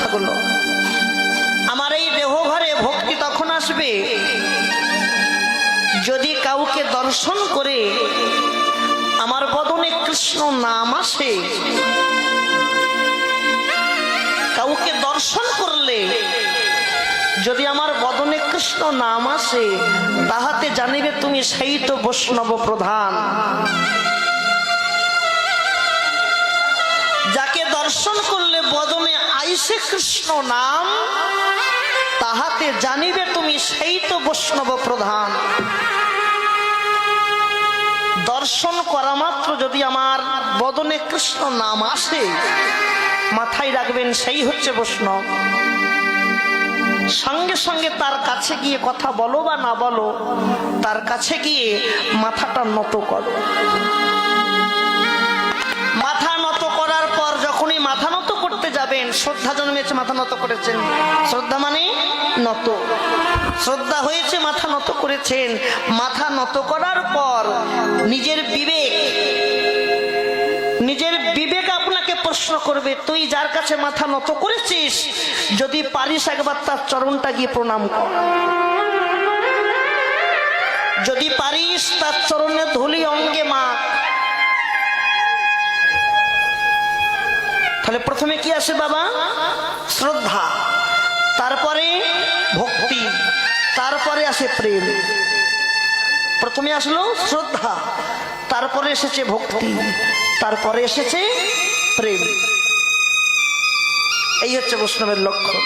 কথাগুলো। আমার এই দেহ ঘরে ভক্তি তখন আসবে যদি কাউকে দর্শন করে আমার বদনে কৃষ্ণ নাম আসে। কাউকে দর্শন করলে যদি আমার বদনে কৃষ্ণ নাম আসে, তাহাতে জানিবে তুমি সেই তো বৈষ্ণব প্রধান। যাকে দর্শন করলে বদনে আইসে কৃষ্ণ নাম, তাহাতে জানিবে তুমি সেই তো বৈষ্ণব প্রধান। দর্শন করা মাত্র যদি আমার বদনে কৃষ্ণ নাম আসে, মাথায় রাখবেন সেই হচ্ছে বৈষ্ণব। সঙ্গে সঙ্গে তার কাছে গিয়ে কথা বলো বা না বলো, তার কাছে গিয়ে মাথাটা নত করো। মাথা নত করার পর যখনই মাথা নত করতে যাবেন, শ্রদ্ধা জন্মেছে মাথা নত করেছেন, শ্রদ্ধা মানে নত, শ্রদ্ধা হয়েছে মাথা নত করেছেন। মাথা নত করার পর নিজের বিবেক আপনাকে প্রশ্ন করবে, তুই যার কাছে মাথা নত করেছিস, যদি পারিস একবার তার চরণটা গিয়ে প্রণাম কর। যদি পারিস তার চরণে ধুলি অঙ্গে মাখ। তাহলে প্রথমে কি আসে বাবা? শ্রদ্ধা, তারপরে ভক্তি, তারপরে আসে প্রেম। প্রথমে আসলো শ্রদ্ধা, তারপরে এসেছে ভক্তি, তারপরে এসেছে প্রেম। এই হচ্ছে বৈষ্ণবের লক্ষ্য।